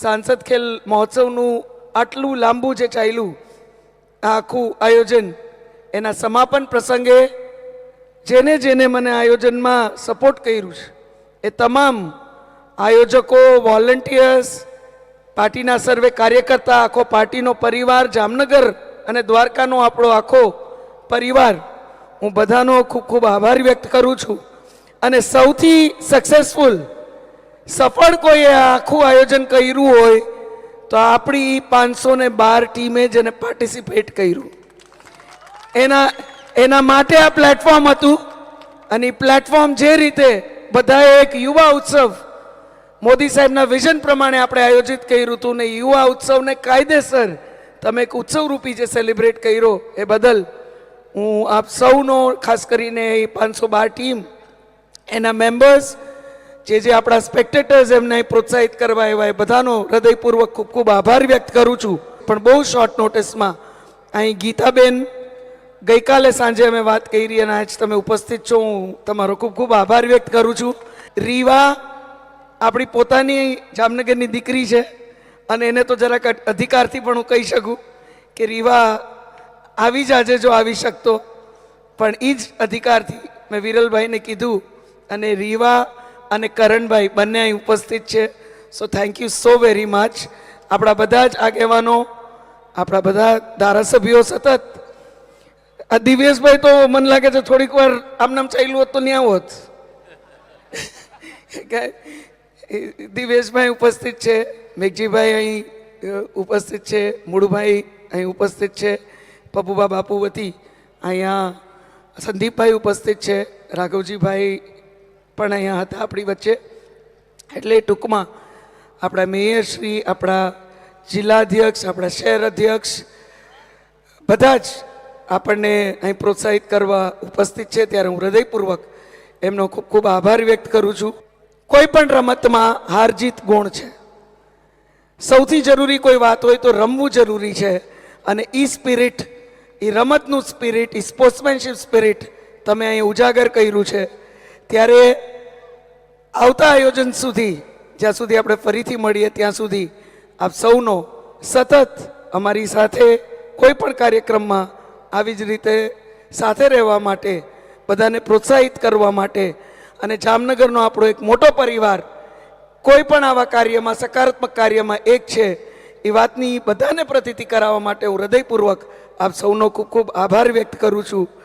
સાંસદ ખેલ મહોત્સવનું આટલું લાંબુ જે ચાલ્યું આ આખું આયોજન, એના સમાપન પ્રસંગે જેને જેને મને આયોજનમાં સપોર્ટ કર્યું છે એ તમામ આયોજકો, વોલન્ટિયર્સ, પાર્ટીના સર્વે કાર્યકર્તા, આખો પાર્ટીનો પરિવાર, જામનગર અને દ્વારકાનો આપણો આખો પરિવાર, હું બધાનો ખૂબ ખૂબ આભાર વ્યક્ત કરું છું. અને સૌથી સક્સેસફુલ સફળ કોઈએ આખું આયોજન કર્યું હોય તો આપણી 512 ટીમે જેને પાર્ટિસિપેટ કર્યું એના માટે આ પ્લેટફોર્મ હતું. અને પ્લેટફોર્મ જે રીતે બધાએ એક યુવા ઉત્સવ મોદી સાહેબના વિઝન પ્રમાણે આપણે આયોજિત કર્યું હતું ને યુવા ઉત્સવને કાયદેસર તમે એક ઉત્સવરૂપી જે સેલિબ્રેટ કર્યો એ બદલ હું આપ સૌનો, ખાસ કરીને એ 512 ટીમ, એના મેમ્બર્સ, જે આપણા સ્પેક્ટેટર્સ એમને પ્રોત્સાહિત કરવા આવ્યા એ બધાનો હૃદયપૂર્વક ખૂબ ખૂબ આભાર વ્યક્ત કરું છું. પણ બહુ શોર્ટ નોટિસમાં અહીં ગીતાબેન, ગઈકાલે સાંજે અમે વાત કરી અને આજ તમે ઉપસ્થિત છો, હું તમારો ખૂબ ખૂબ આભાર વ્યક્ત કરું છું. રીવા આપણી પોતાની જામનગરની દીકરી છે અને એને તો જરાક અધિકારથી પણ હું કહી શકું કે રીવા આવી જ આજે જો આવી શકતો, પણ એ જ અધિકારથી મેં વિરલભાઈને કીધું અને રીવા અને કરણભાઈ બંને અહીં ઉપસ્થિત છે. So thank you so very much. આપણા બધા જ આગેવાનો, આપણા બધા ધારાસભ્યો, સતત આ દિવ્યેશભાઈ તો મને લાગે છે થોડીક વાર આમનામ ચાલ્યું હોત તો ન્યા હોત. દિવ્યેશભાઈ ઉપસ્થિત છે, મેઘજીભાઈ અહીં ઉપસ્થિત છે, મુળુભાઈ અહીં ઉપસ્થિત છે, પપ્પુબા બાપુવતી અહીંયા, સંદીપભાઈ ઉપસ્થિત છે, રાઘવજીભાઈ પણ અહીંયા હતા આપણી વચ્ચે. એટલે ટૂંકમાં આપણા મેયરશ્રી, આપણા જિલ્લાધ્યક્ષ, આપણા શહેર અધ્યક્ષ બધા જ આપણને અહીં પ્રોત્સાહિત કરવા ઉપસ્થિત છે, ત્યારે હું હૃદયપૂર્વક એમનો ખૂબ ખૂબ આભાર વ્યક્ત કરું છું. કોઈ પણ રમતમાં હાર જીત ગુણ છે. સૌથી જરૂરી કોઈ વાત હોય તો રમવું જરૂરી છે. અને ઈ સ્પિરિટ, એ રમતનું સ્પિરિટ, એ સ્પોર્ટ્સમેનશિપ સ્પિરિટ તમે અહીં ઉજાગર કર્યું છે. ત્યારે આવતા આયોજન સુધી, જ્યાં સુધી આપણે ફરીથી મળીએ ત્યાં સુધી આપ સૌનો સતત અમારી સાથે કોઈ પણ કાર્યક્રમમાં આવી જ રીતે સાથે રહેવા માટે, બધાને પ્રોત્સાહિત કરવા માટે અને જામનગરનો આપણો એક મોટો પરિવાર કોઈ પણ આવા કાર્યમાં, સકારાત્મક કાર્યમાં એક છે એ વાતની બધાને પ્રતીતિ કરાવવા માટે હું હૃદયપૂર્વક આપ સૌનો ખૂબ ખૂબ આભાર વ્યક્ત કરું છું.